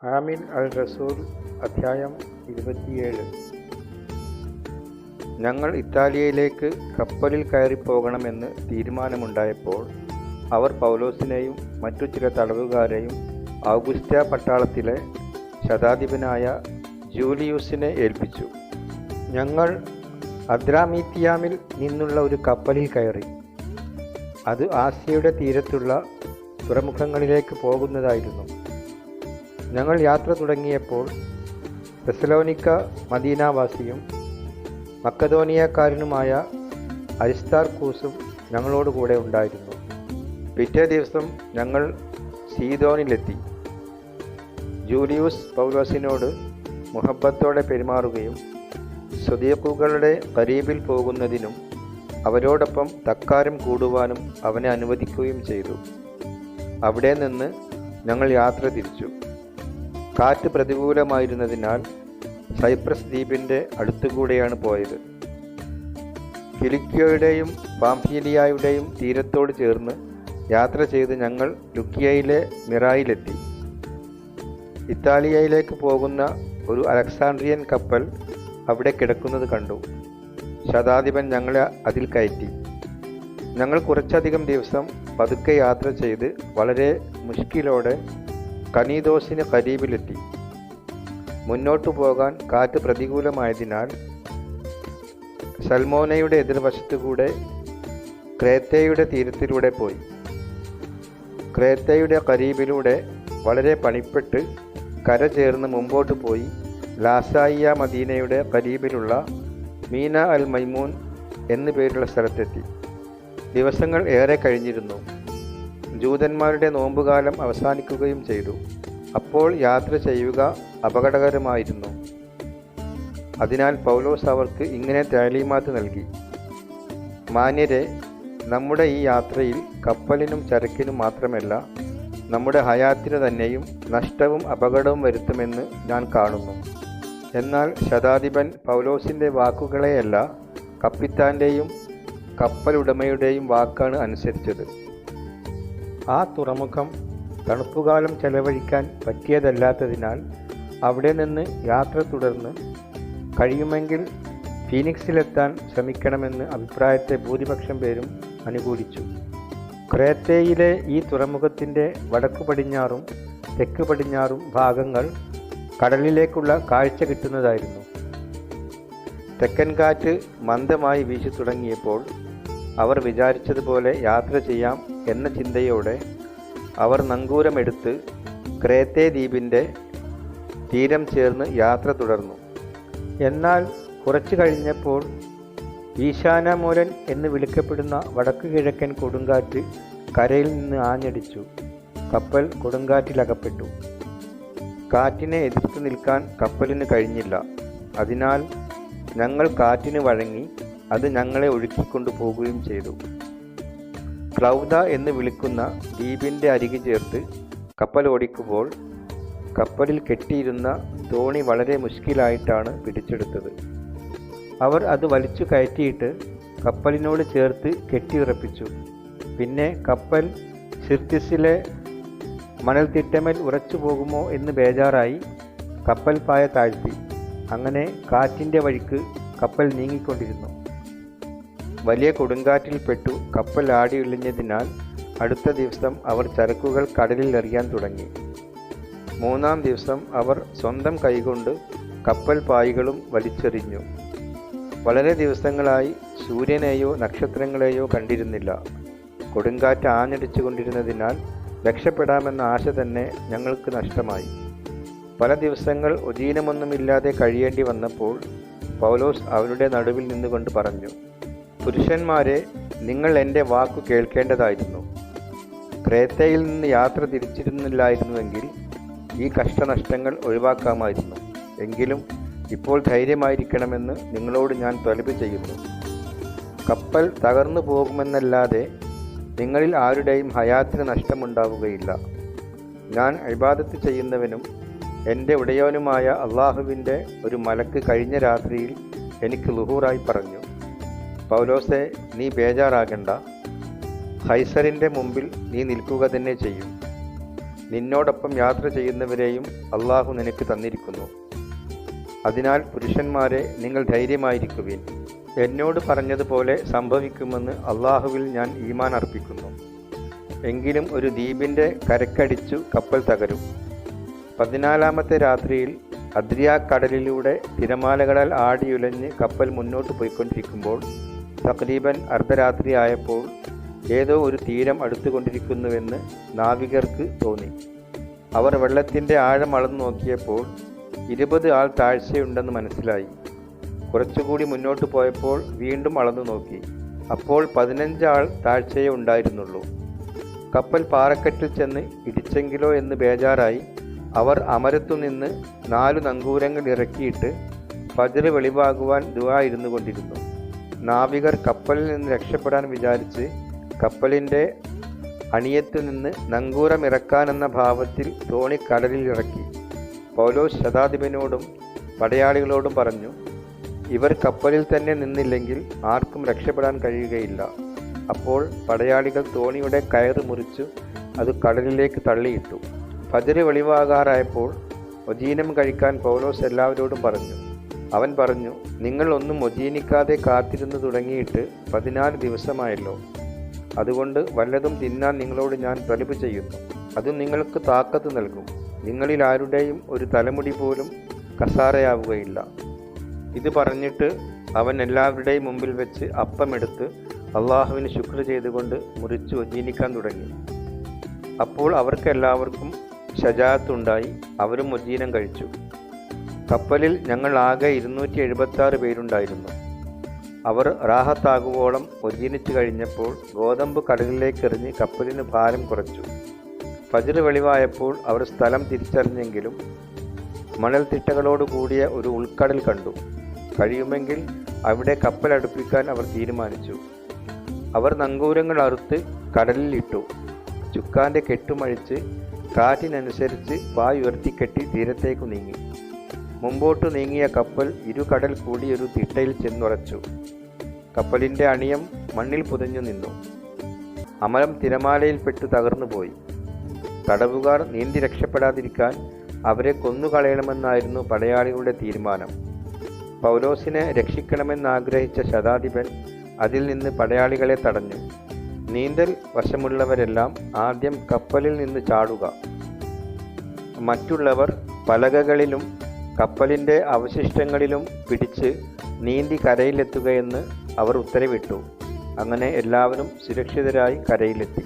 ആമിൻ അൽ റസൂൽ അധ്യായം 27. ഞങ്ങൾ ഇറ്റാലിയയിലേക്ക് കപ്പലിൽ കയറിപ്പോകണമെന്ന് തീരുമാനമുണ്ടായപ്പോൾ അവർ പൗലോസിനെയും മറ്റു ചില തടവുകാരെയും ഔഗുസ്റ്റ പട്ടാളത്തിലെ ശതാധിപനായ ജൂലിയൂസിനെ ഏൽപ്പിച്ചു. ഞങ്ങൾ അദ്രാമീത്തിയാമിൽ നിന്നുള്ള ഒരു കപ്പലിൽ കയറി. അത് ആസിയയുടെ തീരത്തുള്ള തുറമുഖങ്ങളിലേക്ക് പോകുന്നതായിരുന്നു. ഞങ്ങൾ യാത്ര തുടങ്ങിയപ്പോൾ തെസലോനിക്ക മദീനാവാസിയും മക്കതോനിയക്കാരനുമായ അരിസ്താർക്കൂസും ഞങ്ങളോടുകൂടെ ഉണ്ടായിരുന്നു. പിറ്റേ ദിവസം ഞങ്ങൾ സീദോനിലെത്തി. ജൂലിയൂസ് പൗലോസിനോട് മുഹബ്ബത്തോടെ പെരുമാറുകയും സ്വദീഖുകളുടെ ഖരീബിൽ പോകുന്നതിനും അവരോടൊപ്പം തക്കാരം കൂടുവാനും അവനെ അനുവദിക്കുകയും ചെയ്തു. അവിടെ നിന്ന് ഞങ്ങൾ യാത്ര തിരിച്ചു. കാറ്റ് പ്രതികൂലമായിരുന്നതിനാൽ സൈപ്രസ് ദ്വീപിൻ്റെ അടുത്തുകൂടെയാണ് പോയത്. കിലിക്യോയുടെയും പാംഫീലിയായുടെയും തീരത്തോട് ചേർന്ന് യാത്ര ചെയ്ത് ഞങ്ങൾ ലുക്കിയയിലെ മിറായിലെത്തി. ഇറ്റാലിയയിലേക്ക് പോകുന്ന ഒരു അലക്സാണ്ട്രിയൻ കപ്പൽ അവിടെ കിടക്കുന്നത് കണ്ടു. ശതാധിപൻ ഞങ്ങളെ അതിൽ കയറ്റി. ഞങ്ങൾ കുറച്ചധികം ദിവസം പതുക്കെ യാത്ര ചെയ്ത് വളരെ മുഷ്കിലോടെ കനീദോസിന് ഖരീബിലെത്തി. മുന്നോട്ടു പോകാൻ കാറ്റ് പ്രതികൂലമായതിനാൽ സൽമോനയുടെ എതിർവശത്തുകൂടെ ക്രേത്തയുടെ തീരത്തിലൂടെ പോയി. ക്രേത്തയുടെ ഖരീബിലൂടെ വളരെ പണിപ്പെട്ട് കര ചേർന്ന് മുമ്പോട്ട് പോയി ലാസായിയ മദീനയുടെ ഖരീബിലുള്ള മീന അൽ മൈമൂൻ എന്നു പേരുള്ള സ്ഥലത്തെത്തി. ദിവസങ്ങൾ ഏറെ കഴിഞ്ഞിരുന്നു. ജൂതന്മാരുടെ നോമ്പുകാലം അവസാനിക്കുകയും ചെയ്തു. അപ്പോൾ യാത്ര ചെയ്യുക അപകടകരമായിരുന്നു. അതിനാൽ പൗലോസ് അവർക്ക് ഇങ്ങനെ താലീമാത്ത് നൽകി: മാന്യരെ, നമ്മുടെ ഈ യാത്രയിൽ കപ്പലിനും ചരക്കിനും മാത്രമല്ല, നമ്മുടെ ഹയാത്തിന് തന്നെയും നഷ്ടവും അപകടവും വരുത്തുമെന്ന് ഞാൻ കാണുന്നു. എന്നാൽ ശതാധിപൻ പൗലോസിൻ്റെ വാക്കുകളെയല്ല, കപ്പിത്താൻ്റെയും കപ്പലുടമയുടെയും വാക്കാണ് അനുസരിച്ചത്. ആ തുറമുഖം തണുപ്പുകാലം ചെലവഴിക്കാൻ പറ്റിയതല്ലാത്തതിനാൽ അവിടെ നിന്ന് യാത്ര തുടർന്ന് കഴിയുമെങ്കിൽ ഫീനിക്സിലെത്താൻ ശ്രമിക്കണമെന്ന് അഭിപ്രായത്തെ ഭൂരിപക്ഷം പേരും അനുകൂലിച്ചു. ക്രേത്തയിലെ ഈ തുറമുഖത്തിൻ്റെ വടക്കു പടിഞ്ഞാറും തെക്ക് പടിഞ്ഞാറും ഭാഗങ്ങൾ കടലിലേക്കുള്ള കാഴ്ച കിട്ടുന്നതായിരുന്നു. തെക്കൻ കാറ്റ് മന്ദമായി വീശി തുടങ്ങിയപ്പോൾ അവർ വിചാരിച്ചതുപോലെ യാത്ര ചെയ്യാം എന്ന ചിന്തയോടെ അവർ നങ്കൂരമെടുത്ത് ക്രേത്തേ ദ്വീപിൻ്റെ തീരം ചേർന്ന് യാത്ര തുടർന്നു. എന്നാൽ കുറച്ചു കഴിഞ്ഞപ്പോൾ ഈശാനമൂലൻ എന്ന് വിളിക്കപ്പെടുന്ന വടക്കു കിഴക്കൻ കൊടുങ്കാറ്റ് കരയിൽ നിന്ന് ആഞ്ഞടിച്ചു. കപ്പൽ കൊടുങ്കാറ്റിലകപ്പെട്ടു. കാറ്റിനെ എതിർത്ത് നിൽക്കാൻ കപ്പലിന് കഴിഞ്ഞില്ല. അതിനാൽ ഞങ്ങൾ കാറ്റിന് വഴങ്ങി അത് ഞങ്ങളെ ഒഴുക്കിക്കൊണ്ടു പോകുകയും ചെയ്തു. ക്ലൗദ എന്ന് വിളിക്കുന്ന ദ്വീപിൻ്റെ അരികെ ചേർത്ത് കപ്പൽ ഓടിക്കുമ്പോൾ കപ്പലിൽ കെട്ടിയിരുന്ന തോണി വളരെ മുഷ്കിലായിട്ടാണ് പിടിച്ചെടുത്തത്. അവർ അത് വലിച്ചു കയറ്റിയിട്ട് കപ്പലിനോട് ചേർത്ത് കെട്ടിയുറപ്പിച്ചു. പിന്നെ കപ്പൽ സിർത്തിസിലെ മണൽത്തിട്ടമേൽ ഉറച്ചു പോകുമോ എന്ന് ബേജാറായി കപ്പൽ പായ താഴ്ത്തി. അങ്ങനെ കാറ്റിൻ്റെ വഴിക്ക് കപ്പൽ നീങ്ങിക്കൊണ്ടിരുന്നു. വലിയ കൊടുങ്കാറ്റിൽപ്പെട്ടു കപ്പൽ ആടിയുലഞ്ഞതിനാൽ അടുത്ത ദിവസം അവർ ചരക്കുകൾ കടലിൽ എറിയാൻ തുടങ്ങി. മൂന്നാം ദിവസം അവർ സ്വന്തം കൈകൊണ്ട് കപ്പൽ പായികളും വലിച്ചെറിഞ്ഞു. വളരെ ദിവസങ്ങളായി സൂര്യനെയോ നക്ഷത്രങ്ങളെയോ കണ്ടിരുന്നില്ല. കൊടുങ്കാറ്റ് ആഞ്ഞടിച്ചു കൊണ്ടിരുന്നതിനാൽ രക്ഷപ്പെടാമെന്ന ആശ തന്നെ ഞങ്ങൾക്ക് നഷ്ടമായി. പല ദിവസങ്ങൾ ഉദീനമൊന്നുമില്ലാതെ കഴിയേണ്ടി വന്നപ്പോൾ പൗലോസ് അവരുടെ നടുവിൽ നിന്നുകൊണ്ട് പറഞ്ഞു: പുരുഷന്മാരെ, നിങ്ങൾ എൻ്റെ വാക്കു കേൾക്കേണ്ടതായിരുന്നു. ക്രേത്തയിൽ നിന്ന് യാത്ര തിരിച്ചിരുന്നില്ലായിരുന്നുവെങ്കിൽ ഈ കഷ്ടനഷ്ടങ്ങൾ ഒഴിവാക്കാമായിരുന്നു. എങ്കിലും ഇപ്പോൾ ധൈര്യമായിരിക്കണമെന്ന് നിങ്ങളോട് ഞാൻ ത്വലബ് ചെയ്യുന്നു. കപ്പൽ തകർന്നു പോകുമെന്നല്ലാതെ നിങ്ങളിൽ ആരുടെയും ഹയാത്തിന് നഷ്ടമുണ്ടാവുകയില്ല. ഞാൻ ഇബാദത്ത് ചെയ്യുന്നവനും എൻ്റെ ഉടയവനുമായ അള്ളാഹുവിൻ്റെ ഒരു മലക്ക് കഴിഞ്ഞ രാത്രിയിൽ എനിക്ക് ലുഹൂറായി പറഞ്ഞു: പൗലോസെ, നീ ബേജാറാകണ്ട. ഖൈസറിൻ്റെ മുമ്പിൽ നീ നിൽക്കുക തന്നെ ചെയ്യും. നിന്നോടൊപ്പം യാത്ര ചെയ്യുന്നവരെയും അള്ളാഹു നിനക്ക് തന്നിരിക്കുന്നു. അതിനാൽ പുരുഷന്മാരെ, നിങ്ങൾ ധൈര്യമായിരിക്കുവിൻ. എന്നോട് പറഞ്ഞതുപോലെ സംഭവിക്കുമെന്ന് അള്ളാഹുവിൽ ഞാൻ ഈമാൻ അർപ്പിക്കുന്നു. എങ്കിലും ഒരു ദ്വീപിൻ്റെ കരക്കടിച്ചു കപ്പൽ തകരും. 14-ാമത്തെ രാത്രിയിൽ അദ്രിയാക്കടലിലൂടെ തിരമാലകളാൽ ആടിയുലഞ്ഞ് കപ്പൽ മുന്നോട്ട് പോയിക്കൊണ്ടിരിക്കുമ്പോൾ തഖരീബൻ അർദ്ധരാത്രി ആയപ്പോൾ ഏതോ ഒരു തീരം അടുത്തുകൊണ്ടിരിക്കുന്നുവെന്ന് നാവികർക്ക് തോന്നി. അവർ വെള്ളത്തിൻ്റെ ആഴം അളന്നു നോക്കിയപ്പോൾ 20 ആൾ താഴ്ചയുണ്ടെന്ന് മനസ്സിലായി. കുറച്ചുകൂടി മുന്നോട്ട് പോയപ്പോൾ വീണ്ടും അളന്നു നോക്കി. അപ്പോൾ 15 ആൾ താഴ്ചയേ ഉണ്ടായിരുന്നുള്ളൂ. കപ്പൽ പാറക്കെട്ടിൽ ചെന്ന് ഇടിച്ചെങ്കിലോ എന്ന് ബേജാറായി അവർ അമരത്തുനിന്ന് 4 നങ്കൂരങ്ങൾ ഇറക്കിയിട്ട് ഫജ്ർ വെളിവാകുവാൻ ദുആ ഇരുന്നു കൊണ്ടിരുന്നു. നാവികർ കപ്പലിൽ നിന്ന് രക്ഷപ്പെടാൻ വിചാരിച്ച് കപ്പലിൻ്റെ അണിയത്തു നിന്ന് നങ്കൂരം ഇറക്കാനെന്ന ഭാവത്തിൽ തോണി കടലിൽ ഇറക്കി. പൗലോസ് ശതാധിപനോടും പടയാളികളോടും പറഞ്ഞു, ഇവർ കപ്പലിൽ തന്നെ നിന്നില്ലെങ്കിൽ ആർക്കും രക്ഷപ്പെടാൻ കഴിയുകയില്ല. അപ്പോൾ പടയാളികൾ തോണിയുടെ കയറ് മുറിച്ചു അത് കടലിലേക്ക് തള്ളിയിട്ടു. ഫജ്ർ വെളിവാകാറായപ്പോൾ ഒജീനം കഴിക്കാൻ പൗലോസ് എല്ലാവരോടും പറഞ്ഞു. അവൻ പറഞ്ഞു, നിങ്ങൾ ഒന്നും ഒജീനിക്കാതെ കാത്തിരുന്നു തുടങ്ങിയിട്ട് 14 ദിവസമായല്ലോ. അതുകൊണ്ട് വല്ലതും തിന്നാൻ നിങ്ങളോട് ഞാൻ തലബ് ചെയ്യുന്നു. അതും നിങ്ങൾക്ക് താക്കത്ത് നൽകും. നിങ്ങളിൽ ആരുടെയും ഒരു തലമുടി പോലും കസാരയാവുകയില്ല. ഇത് പറഞ്ഞിട്ട് അവൻ എല്ലാവരുടെയും മുമ്പിൽ വെച്ച് അപ്പമെടുത്ത് അള്ളാഹുവിന് ശുക്ർ ചെയ്തുകൊണ്ട് മുറിച്ചു ഒജീനിക്കാൻ തുടങ്ങി. അപ്പോൾ അവർക്കെല്ലാവർക്കും ശജാഅത്തുണ്ടായി. അവരും ഒജീനം കഴിച്ചു. കപ്പലിൽ ഞങ്ങൾ ആകെ 276 പേരുണ്ടായിരുന്നു. അവർ റാഹത്താകുവോളം ഒജീനിച്ചു കഴിഞ്ഞപ്പോൾ ഗോതമ്പ് കടലിലേക്ക് എറിഞ്ഞ് കപ്പലിന് ഭാരം കുറച്ചു. ഫജ്ർ വെളിവായപ്പോൾ അവർ സ്ഥലം തിരിച്ചറിഞ്ഞെങ്കിലും മണൽത്തിട്ടകളോട് കൂടിയ ഒരു ഉൾക്കടൽ കണ്ടു. കഴിയുമെങ്കിൽ അവിടെ കപ്പൽ അടുപ്പിക്കാൻ അവർ തീരുമാനിച്ചു. അവർ നങ്കൂരങ്ങൾ അറുത്ത് കടലിൽ ഇട്ടു. ചുക്കാൻ്റെ കെട്ടുമഴിച്ച് കാറ്റിനനുസരിച്ച് പായ് ഉയർത്തിക്കെട്ടി തീരത്തേക്കു നീങ്ങി. മുമ്പോട്ട് നീങ്ങിയ കപ്പൽ ഇരുകടൽ കൂടിയൊരു തിട്ടയിൽ ചെന്നുറച്ചു. കപ്പലിൻ്റെ അണിയം മണ്ണിൽ പുതഞ്ഞു നിന്നു. അമരം തിരമാലയിൽപ്പെട്ട് തകർന്നുപോയി. തടവുകാർ നീന്തി രക്ഷപ്പെടാതിരിക്കാൻ അവരെ കൊന്നുകളയണമെന്നായിരുന്നു പടയാളികളുടെ തീരുമാനം. പൗലോസിനെ രക്ഷിക്കണമെന്നാഗ്രഹിച്ച ശതാധിപൻ അതിൽ നിന്ന് പടയാളികളെ തടഞ്ഞു. നീന്തൽ വശമുള്ളവരെല്ലാം ആദ്യം കപ്പലിൽ നിന്ന് ചാടുക, മറ്റുള്ളവർ പലകകളിലും കപ്പലിൻ്റെ അവശിഷ്ടങ്ങളിലും പിടിച്ച് നീന്തി കരയിലെത്തുകയെന്ന് അവർ ഉത്തരവിട്ടു. അങ്ങനെ എല്ലാവരും സുരക്ഷിതരായി കരയിലെത്തി.